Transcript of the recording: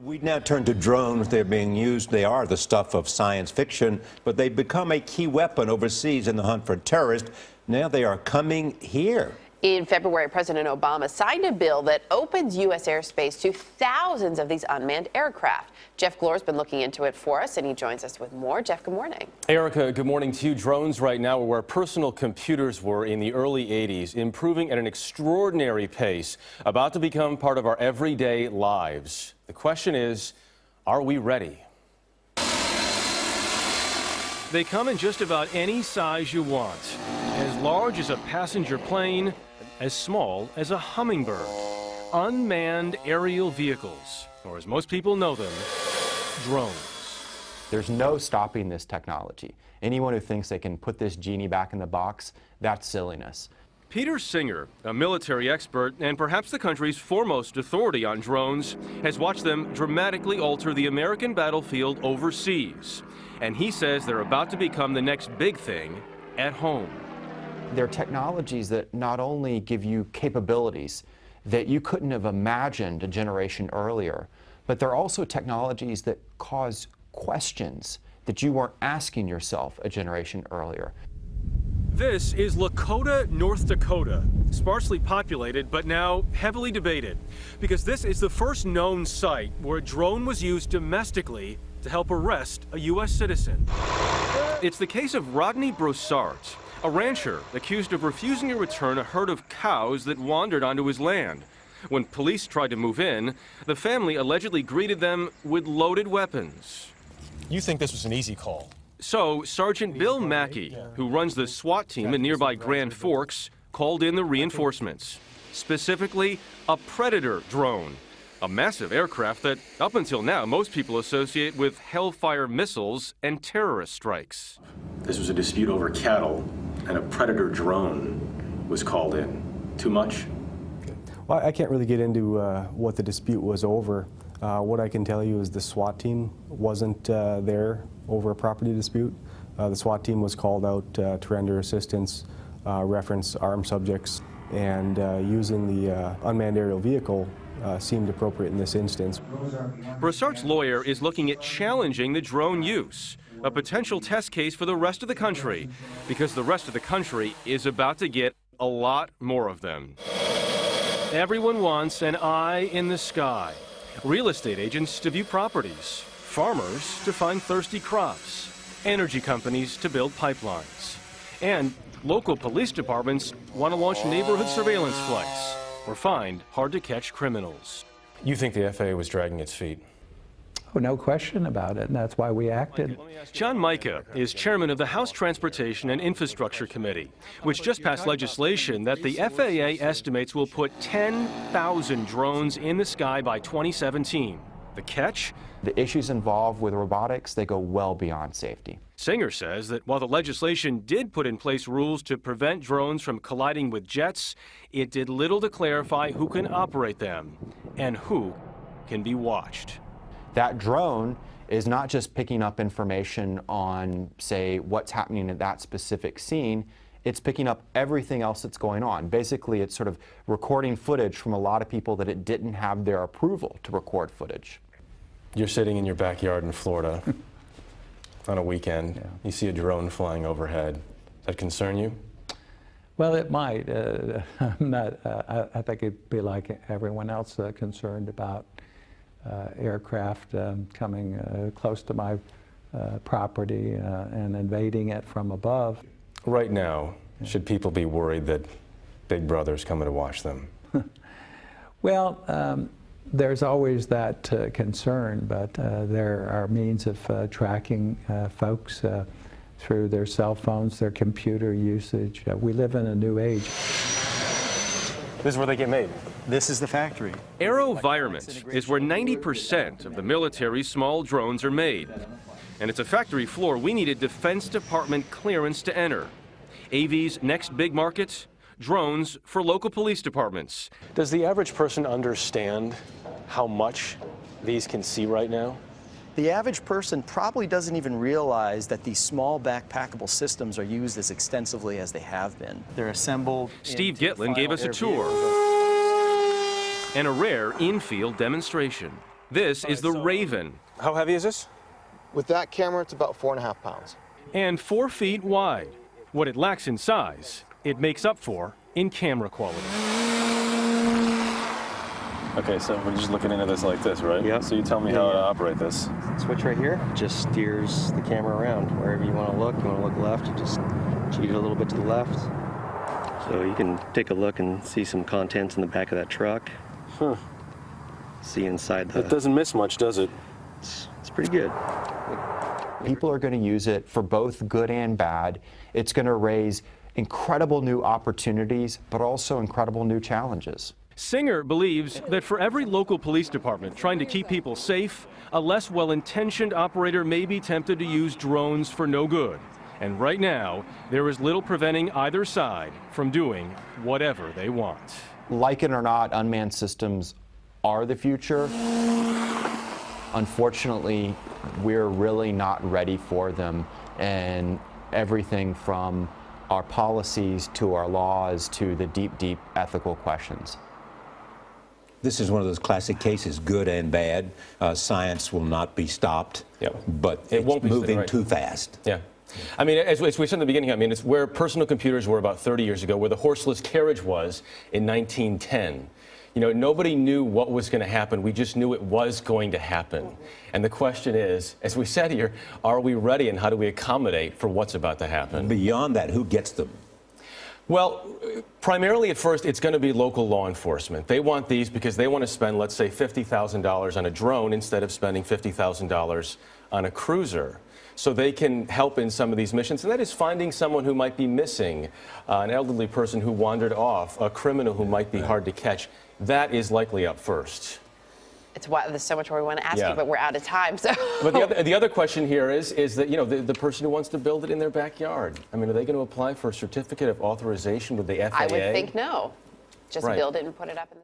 We now turn to drones. They're being used. They are the stuff of science fiction, but they've become a key weapon overseas in the hunt for terrorists. Now they are coming here. In February, President Obama signed a bill that opens U.S. airspace to thousands of these unmanned aircraft. Jeff Glor's been looking into it for us, and he joins us with more. Jeff, good morning. Erica, good morning to you. Drones right now are where personal computers were in the early 80s, improving at an extraordinary pace, about to become part of our everyday lives. The question is, are we ready? They come in just about any size you want, as large as a passenger plane, as small as a hummingbird. Unmanned aerial vehicles, or as most people know them, drones. There's no stopping this technology. Anyone who thinks they can put this genie back in the box, that's silliness. Peter Singer, a military expert and perhaps the country's foremost authority on drones, has watched them dramatically alter the American battlefield overseas. And he says they're about to become the next big thing at home. They're technologies that not only give you capabilities that you couldn't have imagined a generation earlier, but they're also technologies that cause questions that you weren't asking yourself a generation earlier. This is Lakota, North Dakota, sparsely populated but now heavily debated, because this is the first known site where a drone was used domestically to help arrest a U.S. citizen. It's the case of Rodney Brossart, a rancher accused of refusing to return a herd of cows that wandered onto his land. When police tried to move in, the family allegedly greeted them with loaded weapons. You think this was an easy call? So Sergeant Bill Mackey, who runs the SWAT team in nearby Grand Forks, called in the reinforcements, specifically a Predator drone, a massive aircraft that, up until now, most people associate with Hellfire missiles and terrorist strikes. This was a dispute over cattle, and a Predator drone was called in. Too much? Well, I can't really get into what the dispute was over. What I can tell you is the SWAT team wasn't there over a property dispute. The SWAT team was called out to render assistance, reference armed subjects, and using the unmanned aerial vehicle seemed appropriate in this instance. Brossart's lawyer is looking at challenging the drone use, a potential test case for the rest of the country, because the rest of the country is about to get a lot more of them. Everyone wants an eye in the sky. Real estate agents to view properties, farmers to find thirsty crops, energy companies to build pipelines, and local police departments want to launch neighborhood surveillance flights or find hard-to-catch criminals. You think the FAA was dragging its feet? Oh, no question about it, and that's why we acted. John Mica is chairman of the House Transportation and Infrastructure Committee, which just passed legislation that the FAA estimates will put 10,000 drones in the sky by 2017. The catch? The issues involved with robotics, they go well beyond safety. Singer says that while the legislation did put in place rules to prevent drones from colliding with jets, it did little to clarify who can operate them and who can be watched. That drone is not just picking up information on, say, what's happening at that specific scene. It's picking up everything else that's going on. Basically, it's sort of recording footage from a lot of people that it didn't have their approval to record footage. You're sitting in your backyard in Florida on a weekend. Yeah. You see a drone flying overhead. Does that concern you? Well, it might. I'm not, I think it'd be like everyone else concerned about aircraft coming close to my property and invading it from above. Right now, should people be worried that Big Brother's coming to watch them? Well, there's always that concern, but there are means of tracking folks through their cell phones, their computer usage. We live in a new age. This is where they get made. This is the factory. AeroVironment is where 90% of the military's small drones are made. And it's a factory floor we needed Defense Department clearance to enter. AV's next big market, drones for local police departments. Does the average person understand how much these can see right now? The average person probably doesn't even realize that these small backpackable systems are used as extensively as they have been. They're assembled. Steve Gitlin gave us a tour and a rare in-field demonstration. This is the Raven, How heavy is this? With that camera, it's about 4.5 pounds. and 4 feet wide. What it lacks in size, it makes up for in camera quality. Okay, so we're just looking into this like this, right? Yeah. So you tell me how to operate this. Switch right here just steers the camera around wherever you want to look. You want to look left, you just cheat it a little bit to the left. So you can take a look and see some contents in the back of that truck. Huh. See inside the... It doesn't miss much, does it? It's pretty good. People are going to use it for both good and bad. It's going to raise incredible new opportunities, but also incredible new challenges. Singer believes that for every local police department trying to keep people safe, a less well-intentioned operator may be tempted to use drones for no good. And right now, there is little preventing either side from doing whatever they want. Like it or not, unmanned systems are the future. Unfortunately, we're really not ready for them, and everything from our policies to our laws to the deep, deep ethical questions. This is one of those classic cases, good and bad. Science will not be stopped, but It won't be moving right. too fast. Yeah. I mean, as we said in the beginning, I mean, it's where personal computers were about 30 years ago, where the horseless carriage was in 1910. You know, nobody knew what was going to happen. We just knew it was going to happen. And the question is, as we said here, are we ready, and how do we accommodate for what's about to happen? Beyond that, who gets them? Well, primarily at first, it's going to be local law enforcement. They want these because they want to spend, let's say, $50,000 on a drone instead of spending $50,000 on a cruiser. So they can help in some of these missions, and that is finding someone who might be missing, an elderly person who wandered off, a criminal who might be hard to catch. That is likely up first. It's why there's so much more we want to ask Yeah. you, but we're out of time. So. But the other question here is that, you know, the person who wants to build it in their backyard. I mean, are they going to apply for a certificate of authorization with the FAA? I would think no. Just Right. build it and put it up in the